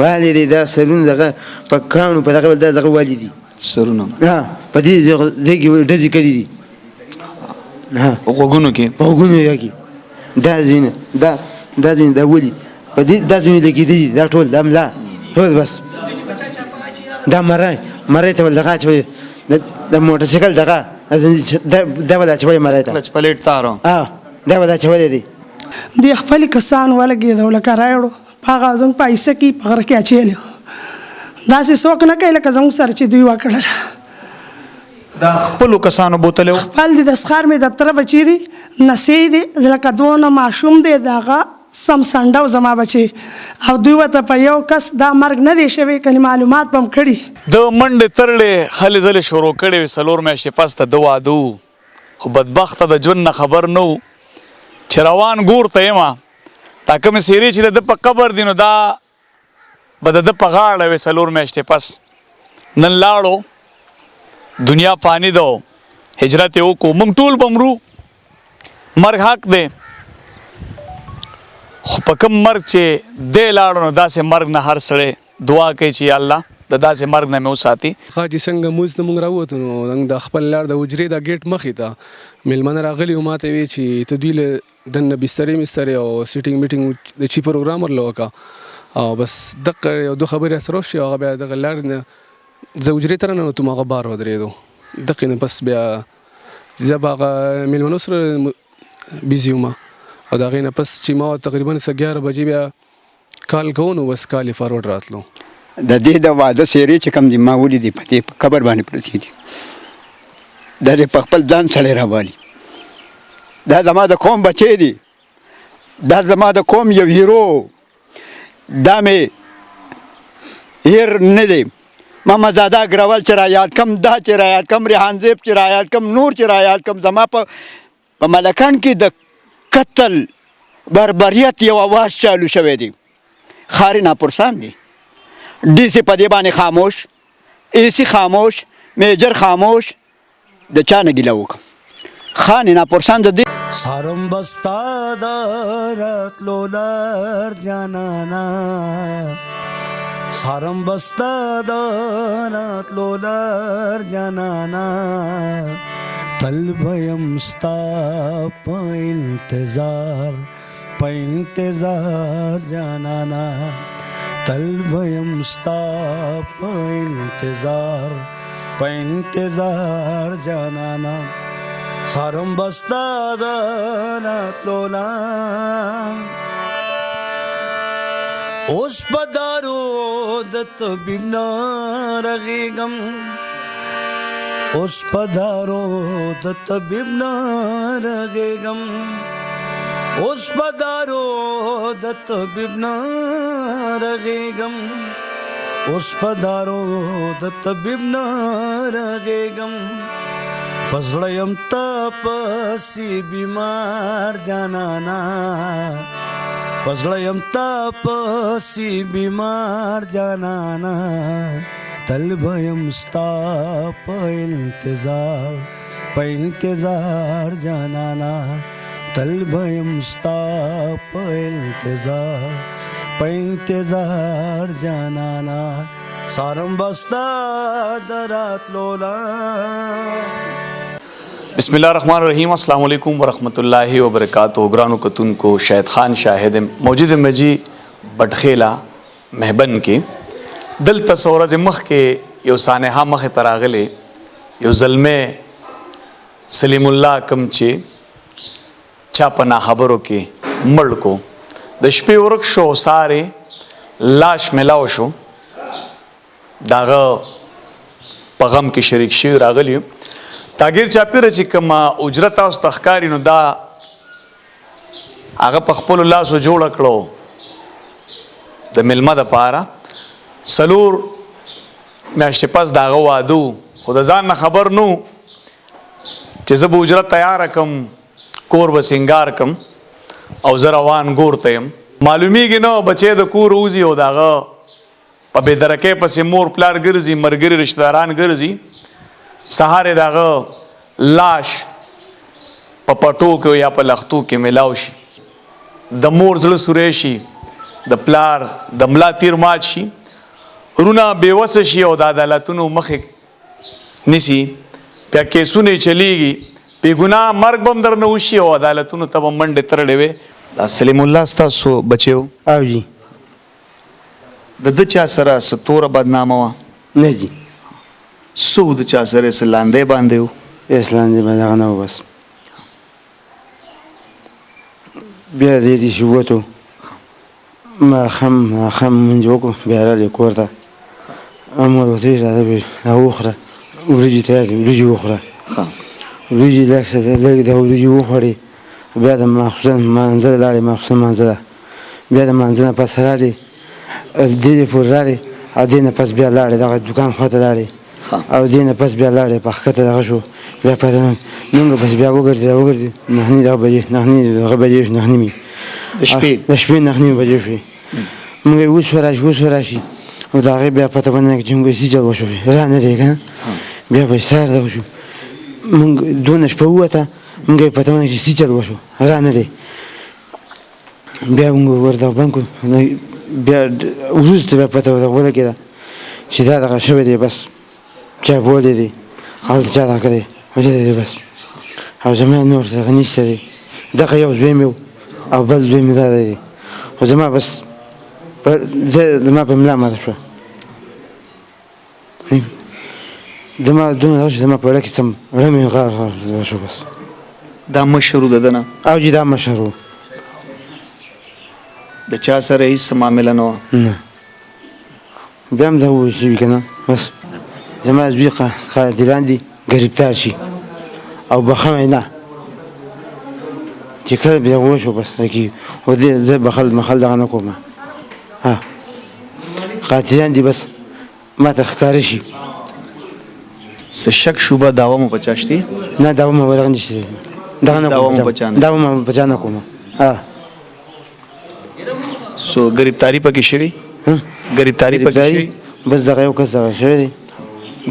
والي دی دا سرونه دغه په کاڼو په دغه دغه والي دي سرونه په دې کې ډزې کړي دي غوږونو کې په غوږونو یې کې دا ځینې دا ځینې دا ولي په دې دا ځینې لګېدلي دا ټول دا ملا ټول بس دا مرۍ ته دغه اچوي د موټرسایکل دغه دا به د اچوی مرۍ ته کلچ پلیټ تارو دا به د اچولی دی د خپل کسان ولګېدو لکه راوړو په هغه زموږ پیسه کې په غره کې اچولی داسې څوک نه کوي لکه زموږ سره چې دوی وکړل دا خپلو کسانو بوتلی و خپل دي د سخار مې د تره بچي دي نسې دي لکه دونه ماشوم دی د هغه سم سنډه و زما بچي او دوی ورته په یو کس دا مرګ نه دی شوی کنې معلومات به م کړي د منډې ترړې هلې ځلې شروع کړې وې 4 میاشتې پس ته د واده و خو بدبخته د ژوند نه خبر نه و چې روان ګور ته یم دا کومې څېرې چې د ده په قبر دي نو دا به د ده په غاړه وې 4 میاشتې پس نن لاړو دنیا پانی ده هجرت یې وکړو موږ ټول به مرو مرګ حق دی خو په کوم مرګ چې دی لاړو نو داسې مرګ نه هر سړی دعا کوي چې یا الله د داسې مرګ نه مې وساتي چې څنګه موږ ته موږ راووتو نو د خپل لار د حجرې د ګیټ مخې ته میلمانه راغلي وو ما ته ویې چې ته دوی له دننه بسترې مسترې او سیټینګ میټینګ د چی پروګرام ورله وکړه او بس دغه یو دوه خبرې سره وشوې هغه بیا دغه لارې نه زه حجرې ته راننوتم هغه بار ودرېدو دغې نه بس بیا زه به هغه میلمنو سره بیزي وم او د هغې نه پس چې ما تقریبا 11 بجې بیا کال کوو نو بس کال یې فارورډ راتلو د دې د واده څېرې چې کوم دي ما ولیدې په دې قبر باندې پرتې دي دا دې په خپل ځان سړی راوالي دا زما د قوم بچی دي دا زما د قوم یو هیرو دا مې هیر نه دی محمد زاده اګروال چې رایاد کم دا چې رایاد کم ریحان زیب چې رایاد کم نور چې رایاد کم زما په ملکان کې د قتل بربریت یو اواز چالو شوی دی خاري ناپرسان دی D C पदे बाने खामोश ए सी खामोश मेजर खामोश د چا نه ګیله وکم خان نه پرسان د سارم بستا دارت لولر جانانا سارم بستا دارت لولر جانانا تل بیم ستا په انتظار جانانا تل بیم ستا په انتظار جانانا سارم بستا دانات لولا اوس پدارو د طبیب نه رغېږم اوس پدارو د طبیب نه رغېږم اوس پدارو د طبیب نه رغېږم اوس پدارو د طبیب نه رغېږم پزړه یم ته پسې بیمار جانانا پزړه یم ته پسې بیمار جانانا تل به یم ستا په انتظار جانانا تل بیم ستا په انتظار جانانا سارم بستا درات لولا بسم الله الرحمن الرحیم السلام علیکم ورحمۃ اللہ وبرکاتہ گرانو کتون کو شاہد خان شاہد موجود مجی بٹخیلا محبن کې دل تصورز مخ کې یو سانحه مخ تراغله یو زلمه سلیم الله کم چې چا پنا خبرو کې مړ کو د شپې ورک شو ساره لاش ملاو شو داغه پیغام کې شریک شي راغلی تاګیر چاپیره چې کما اجرت او تخکاری نو دا هغه په خپل الله سو جوړ کړو د ملما د پاره سلور میاشتې پس داغه وادو خود ځان نه خبر نو چې زه به اجرت تیار کم کور به سنگار کم او زه روان ګور ته یم معلومیږي نو بچی د کور وځي او دغه په بېدرکۍ پسې مور پلار ګرځي ملګري رشته داران ګرځي سهار دغه لاش په پټو کې یا په لختو کې میلاو شي د مور زړه سوری شي د پلار د ملا تیر مات شي رونه بېوسه شي او د عدالتونو مخې نیسي بیا کیسونه چلیږي بې ګناه مرګ به هم درنه وشي او عدالتونو ته به منډې ترړې وې دا سلیم الله ستاسو بچی و او جی د ده چا سره څه توره بدنامه وه نه جی څه و د چا سره یې څه لاندی باندې و اسلام دې باندې هغه نه و بس بیا دې دې چې ووتو ماښام مونځ وکړو بیا راغلې کور ته مور ورته ویل راځه دا وخوره وریجې تیار دي وریجې وخوره وریجې لږ د وریجې وخوړې بیا د ماخوستن مانځه ته لاړې ماخوستن مانځه ده بیا د مانځه نه پس راغلې دې پورې راغلې او دې نه پس بیا لاړې دغه دوکان خواته لاړې او دې نه پس بیا لاړې په ښکته دغه شو بیا پته نن پس بیا وګرځېد نهه دغه بجې دغه بجې نهه نیمې د شپې نهه نیمې بجې شوې موږ یې اوس وراشي او د هغې بیا پته باندې چې موږ سیجل وشوې را نه دی که نه بیا به سهار دغه شو موږ دونه شپه ووته موږ یې پته باندې چې سیجل وشو را نه دی بیا موږ ورته بند کړو بیا وروسته بیا پته ورته ولګېده چې دا دغه شوی دی بس چا بولی دی هلته چا دا کړی وجلی دی بس او زما نور دغه نشته دی دغه یو زوی مې و او بل زوی مې دا دی خو زما بس زما په ملا ماته شوه زما دونه دغه شو زما په اړه کې سم اړه مې غار شو بس دا مشر و د ده نه او جي دا مشر و د چا سره هېڅ معامله نه وه نه بیا هم دغه وشوي که نه بس زما زوی قاتلان دي ګرفتار شي او بخښنه نه چې کله بیا وشو بس و زه بخل دغه نه کوم قاتلان دي بس ما ته ښکاره شي څه شک شوبه دعوه مو په چا شتې نه دعوه مې دغه نشته دغه نه دعوه مو په چا نه دعوه مې په چا نه کوم سو ګرفتاري پکې شوې ګرفتاري پکې شوې بس دغه یو کس دغه شوی دی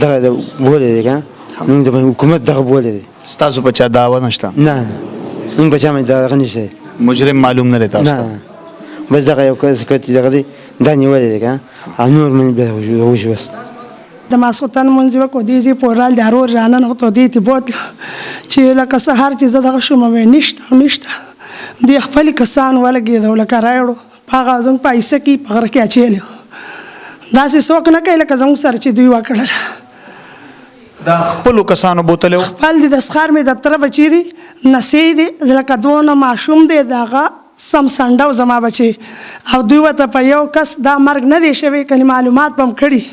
دغه د بولی دی که نه موږ د حکومت دغه بولی دی ستاسو په چا دعوه نشته نه موږ په چا باندې دغه نشته دی مجرم معلوم نه دی تاسو ته نه بس دغه یو کس چې دغه دی دا نیولی دی که نه او نور من بیا وشي بس د ماسخوتن مونځ وکړو دې ځای پورې راغلل د ارور راننوتو دې ته بوتلو چې لکه سهار چې زه دغه شوم ویې نشته دې خپلې کسان ولګېدو لکه راوړو په هغه زموږ په ایسه کې په غره کې اچېلی داسې څوک نه کوي لکه زموږ سره چې دوی وکړل دا خپلو کسانو بوتلی و خپل دي د سخر مې دفتره بچي دي نسې دي لکه دونه ماشوم دی د هغه سم سنډه زما بچي او دوی ورته په یو کس دا مرګ نه دی شوی کنې معلومات به هم کړي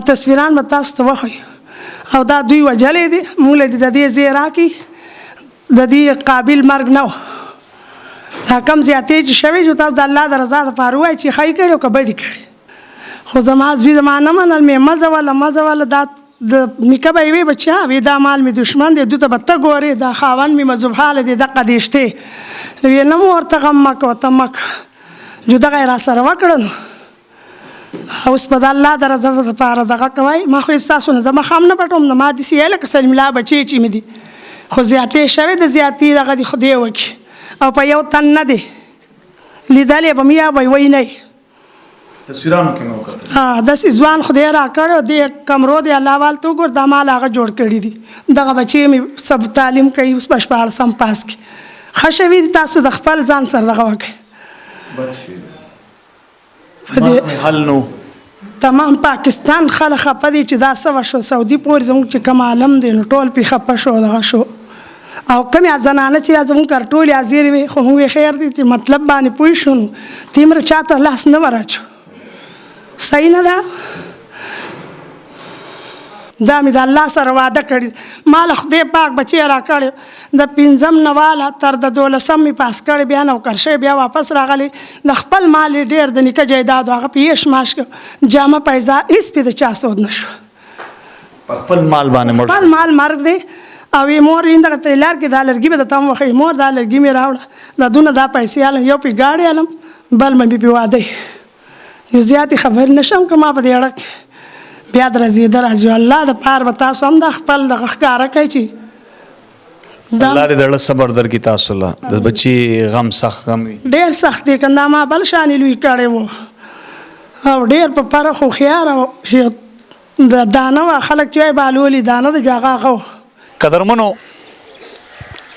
تصویران به تاسو ته وښیو او دا دوی وجلی دي موږ له د دې ځای راکړي د دې قابل مرګ نه و دا کم زیاتې چې شوی چې تاسو د الله د رضا دپاره ووایي چې ښه یې کړي او که بد یې کړي خو زما زوی زما نه منل مې مزه وله دا د نیکه به یې وی بچیا وی دا مال مې دشمن دی دوی ته به ته ګورې دا خاوند مې مذهب حاله دی دقه دې شتې وی نه مو ورته غم مه کوه ته مه کوه جو دغه یې راسره وکړه نو اوس په د الله د رضا دپاره دغه کوئ ما خو یې ستاسو نه زه مخام نه پټوم نه ما داسې یې لکه سلیم الله بچی چې مې دي خو زیاتې شوې د زیاتې دغه دي خدای وکړي او په یو تن نه دی لیدلی به مې یا به یې وی نه تصویرانو کې مې وکتل داسې ځوان خدای راکړی او دې کمرو دی الله وال ته وګور دا مال هغه جوړ کړي دي دغه بچی مې سب تعلیم کوي اوس په شپاړسم پاس کړي ښه شوي دي تاسو د خپل ځان سره دغه وکړئ حل نو تمام پاکستان خلک خفه دي چې دا څه وشو سعودي پورې زموږ چې کوم عالم دی نو ټول پرې خفه شو دغه شو او کومې زنانه چې زموږ کار ټولې حاضرې وې خو موږ یې خیر دي چې مطلب باندې پوه شو نو تیمره چاته لاس نه ور اچو صحیح نه ده دا مې د الله سره واده کړي ما له خدای پاک بچی راکړی د پنځم نه واله تر د 12 مې پاس کړی بیا نوکر شوی بیا واپس راغلی د خپل مال یې ډېر د نیکه جایداد هغه په یې شماش کړ جامه پیزا هېڅ پې د چا سود نه شو په خپل مال باندې مړ خپل مال مرګ دی او یې مور یې دغه په لار کې دا لرګي به درته هم وښیي مور دا لرګي مې راوړه دا دونه دا پیسې الم یو پې ګاډی الم بل مې پې واده یو زیاتې خبرې نه شم که ما په دې اړه کې بیا د رضېده راځي الله د پاره به تاسو هم دا خپل دغه ښکاره کوئ چې الله دې د صبر درکړي تاسو له د بچي غم سخت غم وي ډېر سخت دی کنده ما بل شانې لوی کړی و او ډېر په پرخ هوښیار او د دانه وه خلک چې وایي بالولي دانه د جو هغه و قدرمنو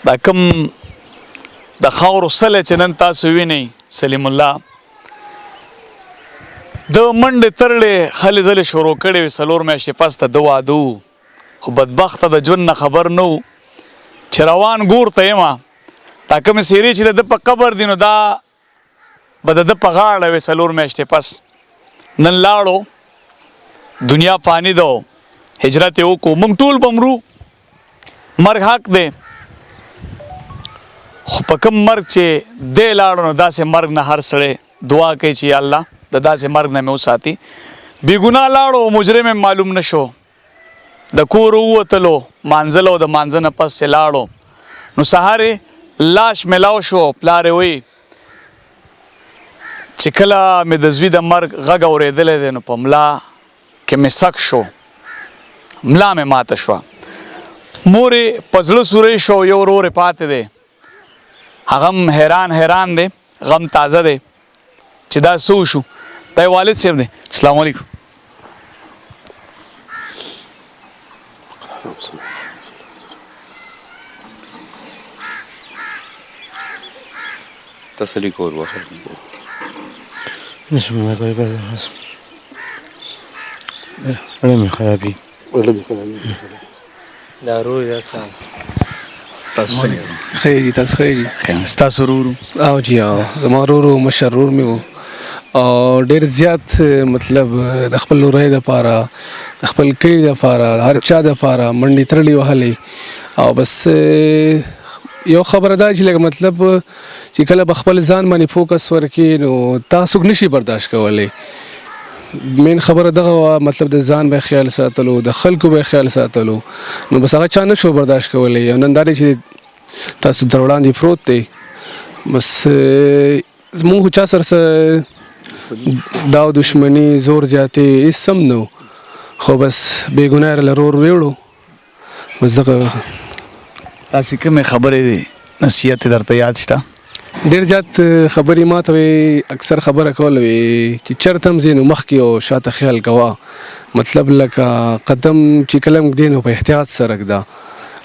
دا کوم د خاورو سلی چې نن تاسو وینئ سلیم الله د منډې ترړې هلې ځلې شروع کړې وې 4 میاشتې پس ته د واده و خو بدبخته د ژوند نه خبر نه و چې روان ګور ته یم دا کومې څېرې چې د ده په قبر دي نو دا به د ده په غاړه وې 4 میاشتې پس نن لاړو دنیا پانی ده هجرت یې وکړو موږ ټول به مرو مرګ حق دی خو په کوم مرګ چې دی لاړو نو داسې مرګ نه هر سړی دعا کوي چې یا الله د داسې مرګ نه مې وساتي بې ګناه لاړو مجرم یې معلوم نه شو د کور ووتلو مانځلو د مانځه نه پس چې لاړو نو سهار لاش میلاو شو پلار یې وایي چې کله مې د زوی د مرګ غږ اورېدلی دی نو په ملا کې مې سک شو ملا مې ماته شوه مور یې په زړه سوری شو یو ورور یې پاتې دی هغه هم حیران دی غم تازه دی چې دا څه وشو دا یې والد صاحب دی السلام علیکم تسلی کور وخت بسم الله کوي بس ولې خرابي دارو یا سال خیری تاسو خیری ستاسو ورورو او جی او زما ورورو مشر ورور مې و او ډېر زیات مطلب د خپل ورورۍ دپاره د خپل کلي دپاره هر چا دپاره منډې ترړې وهلې او بس یو خبره دا چې لکه مطلب چې کله به خپل ځان باندې فوکس ورکړي نو تاسو نشي برداشت کولی مین خبره دغه وه مطلب د ځان به خیال ساتلو د خلکو به خیال ساتلو نو بس هغه چا نشو برداشت کولی او نن دا دی چې تاسو در وړاندې پروت دی بس زموږ خو چا سره څه دا دشمني زور زیاتې هېڅ هم نه خو بس بې ګناه له رور ویوړو بس دغه تاسې کومې خبرې نصیحت یې درته یاد شته ډېر زیات خبرې ما ته اکثر خبره کوله وي چې چېرته هم ځې نو مخکې او شاته خیال کوه مطلب لکه قدم چې کله هم ږدې نو په احتیاط سره ږده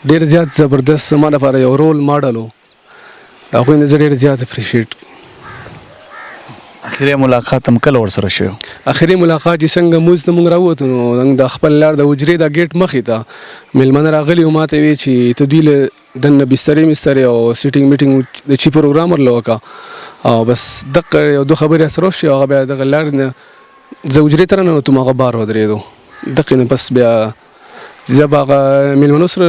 ډېر زیات زبردست زما لپاره یو رول ماډل و د هغوی نه زه ډېر زیات اپریشیټ اخري ملاقات هم کله ورسره شوی اخري ملاقات چې څنګه موز ته موږ راووتو نو د خپل لار د حجرې دا ګیټ مخې ته میلمانه راغلي و ما ته ویې چې ته دوی له دننه بسترې مسترې او سیټینګ میټینګ د چی پروګرام ورله وکړه او بس دغه یو دوه خبرې سره وشوې هغه بیا دغه لارې نه زه حجرې ته راننوتم هغه بار ودرېدو دغې نه بس بیا زه به هغه میلمنو سره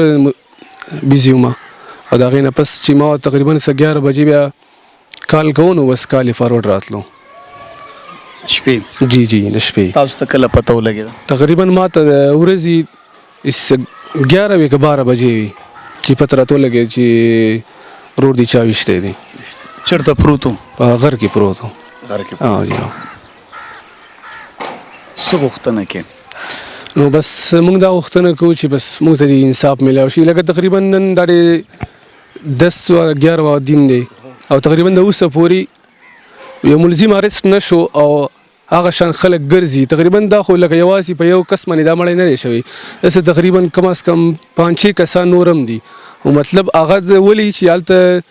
بیزي وم او د هغې نه پس چې ما تقریبا 11 بجې بیا کال کوو نو بس کال یې فارورډ راتلو شپې جی د شپې تاسو ته کله پته ولګېده تقریبا ما ته د ورځې 11 وي که 12 بجې وي چې پته راته ولګېد چې رور دې چا ویشتی دی چېرته پروت و په غر کې پروت و غر کې جی څه غوښتنه کې نو بس موږ دا غوښتنه کوو چې بس موږ ته د انصاف میلاو شي لکه تقریبا نن دا 10 و 11 دین دی او تقریبا د اوسه پورې یو ملزم ارست نشو او هغه شان خلک ګرځي تقریبا دا خو لکه یوازې په یو کس باندې دا مړی نه دی شوی داسې تقریبا کم از کم 5-6 کسان نور هم دي او مطلب هغه ولي چې هلته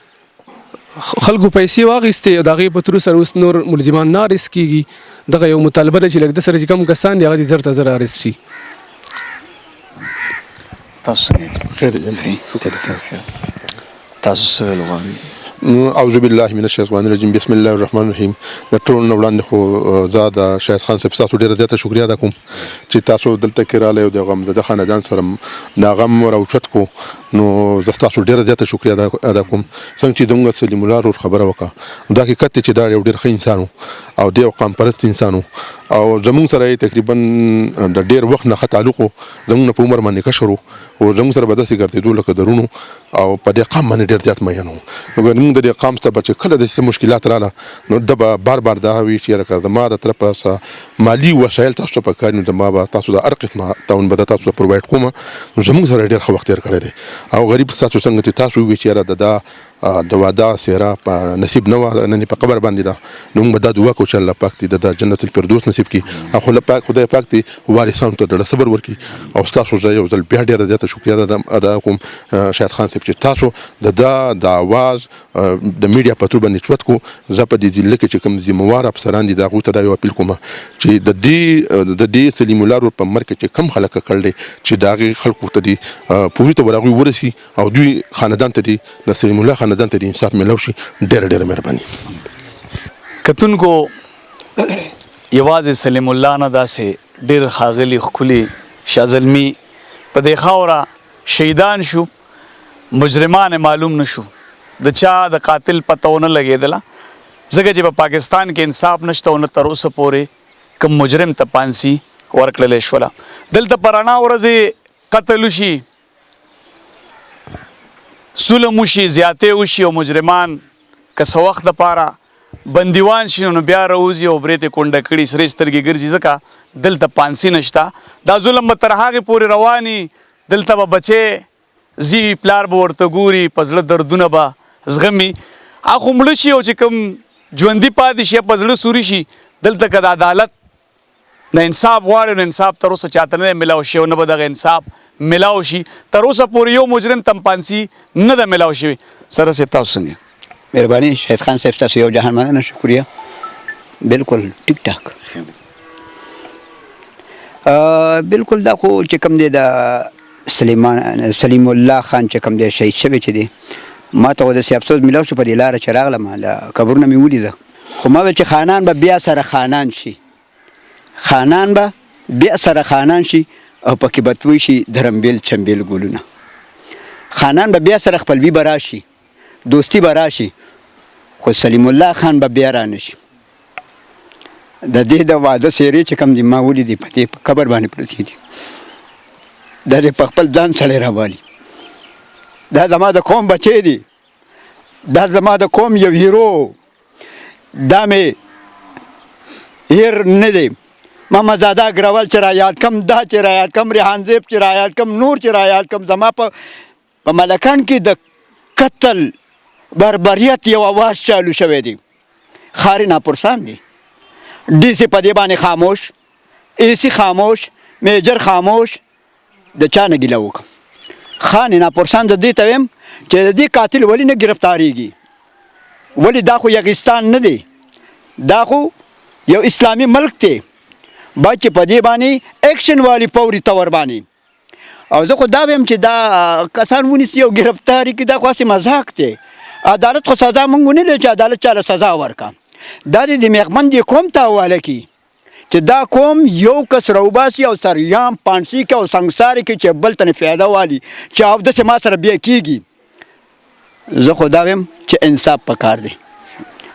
خلکو پیسې واخیستې او د هغې په ترو سره اوس نور ملزمان نه ارست کېږي دغه یو مطالبه ده چې لږ د سره چې کم کسان دي هغه دې زر ته زر ارست شي تاسو څه ویل غواړئ اعوذ بالله من الشیطان الرجیم بسم الله الرحمن الرحیم د ټول نه وړاندې خو زه د شهید خان صاحب تاسو ډېره زیاته شکریا ادا کوم چې تاسو دلته کې راغلی او د غم د خاندان سره دا غم راوچت کو نو زه تاسو ډېره زیاته شکریا ادا کوم څنګه چې دغه سلیم الله رور خبره وکړه دا حقیقت چې دا یو ډېر ښه انسان او دی یو قام پرست انسان او زمونږ سره تقریبا د ډېر وخت نه ښه تعلق و زمونږ نه په عمر باندې کشر و او زمونږ سره به داسې ګرځېدو لکه درونو او په دې قام باندې ډېر زیات مین و نو موږ د دې قام ته به چې کله داسې مشکلات راغله نو ده به بار بار دا وي چې یاره که زما د طرفه مالي وسایل تاسو ته پکار نو زما به تاسو د هر قسمه تعاون به تاسو ته پرووایډ کوم نو زمونږ سره ډېر ښه وخت تېر کړی دی او غریب ستاسو څنګه چې تاسو ووایئ چې یاره د د واده څېره په نصیب نه وه نن یې په قبر باندې ده نو موږ به دا دعا کوو چې الله پاک دې د جنت الفردوس نصیب کړي او خدای پاک دې وارثانو ته ډېر صبر ورکړي او ستاسو زه یو ځل بیا ډېره زیاته شکریه ادا کوم شاهد خان صاحب چې تاسو د آواز د میډیا په تور باندې نسبت کو زه په دې ضلع کې چې کوم ذمهوار افسران دي د هغوی ته دا یو اپیل کوم چې د دې سلیم الله رود په مرګ کې چې کم خلک کړل دي چې د هغې خلکو ته دي پوهې ته ور هغوی ورسي او دوی خاندان ته دي د سلیم الله خاندان ته د انصاف میلاو شي ډېره ډېره مهرباني کتونکو یوازې سلیم الله نه داسې ډېر ښاغلي ښکلي شاه زلمي په دې خاوره شهیدان شو مجرمان معلوم نشو د چا د قاتل پته ونه لګېدله ځکه چې په پاکستان کې انصاف نشته او نه تر اوسه پورې کوم مجرم ته پانسي ورکړلی شوله دلته په رڼا ورځې قتل وشي ظلم وشي زیاتې وشي او مجرمان که څه وخت دپاره بندیوان شي نو بیا راوځي او برې ته کونډه کړي سرې سترګې ګرځي ځکه دلته پانسي نشته دا ظلم به تر هغې پورې رواني دلته به بچې زی پلار به ورته ګوري په زړه دردونه به زغمي هغه مړه شي او چې کوم ژوندي پاتې شي په زړه سوري شي دلته که د عدالت د انصاف غواړي نو انصاف تر اوسه چاته نه دی میلاو شوی او نه به دغه انصاف میلاو شي تر اوسه پورې یو مجرم ته پانسي نه ده میلاو شوی سره صاحب تاسو څنګه مهرباني شهید خان صاحب تاسو یو جهان مننه شکریه بالکل ټیک ټاک بالکل دا خو چې کوم دی د سلیم الله خان چې کوم دی شهید شوی چې دی ما ته خو داسې افسوس میلاو شو په دې لاره چې راغلم له قبرونه مې ولیده خو ما ویل چې خانان به بیا سره خانان شي خانان به بیا سره خانان شي او پکې به توی شي درمبیل چمبیل ګلونه خانان به بیا سره خپلوي به راشي دوستي به راشي خو سلیم الله خان به بیا رانه شي د دې د واده څېرې چې کوم دي ما ولیدې په دې په قبر باندې پرتې دي دا دې په خپل ځان سړی راوالي دا زما د قوم بچی دي دا زما د قوم یو هیرو دا مې هیر نه دی محمد زاده اګروال چې رایاد کم دا چې رایاد کم ریحان زیب چې رایاد کم نور چې رایاد کم زما په ملکان کې د قتل بربریت یو اواز چالو شوی دی خاري ناپرسان دی ډي سي په دې باندې خاموش اي سي خاموش میجر خاموش د چا نه ګیله وکړم خان ناپرسان د دې ته ویم چې د دې قاتل ولې نه ګرفتاریږي ولې دا خو یغستان نه دی دا خو یو اسلامي ملک دی باید چې په دې باندې ایکشن والی فوري طور باندې او زه خو دا ویم چې دا کسان ونیسي او ګرفتاري کړي دا خو هسې مذاق دی عدالت خو سزا موږ ونه لرو چې عدالت چاله سزا ورکړه دا د میغمن دې قوم ته حواله کړي چې دا قوم یو کس راوباسي او سریام پانسي کې او سنګساري کې چې بل ته نه فایده والي چې اودسې ما سره بیا کېږي زه خو دا ویم چې انصاف پکار دی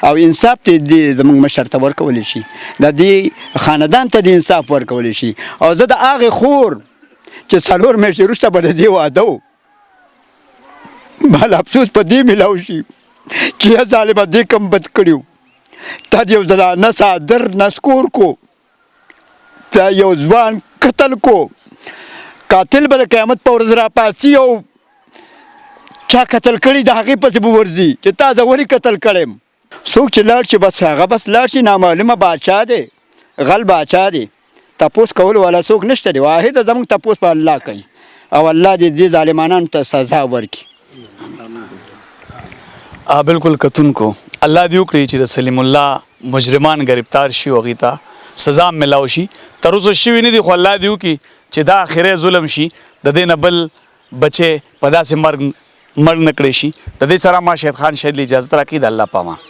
او انصاف ته دې زموږ مشر ته ورکولی شي د دې خاندان ته د انصاف ورکولی شي او زه د هغې خور چې 4 میاشتې وروسته به د دې واده و بل افسوس په دې میلاو شي چې یا ظالمه دې کم بد کړي تا د یو زنانه صادر نسکور کو تا یو ځوان قتل کو قاتل به د قیامت په ورځ راپاڅي او چا قتل کړي د هغې پسې به ورځي چې تا زه ولې قتل کړی څوک چې لاړ شي بس هغه بس لاړ شي نامعلومه باچا دی غل باچا دی تپوس کول والا څوک نشته دی واحد زموږ تپوس په الله کوي او الله دې ظالمانانو ته سزا ورکړي بالکل کتونکو الله دې وکړي چې د سلیم الله مجرمان گرفتار شي او هغې ته سزا ملاو شي تر اوسه شوي نه دي خو الله دې وکړي چې دا آخري ظلم شي د دې نه بل بچې په داسې مرګ مړ نه کړی شي د دې سره ما شهید خان شهید له اجازت راکړي د الله پامان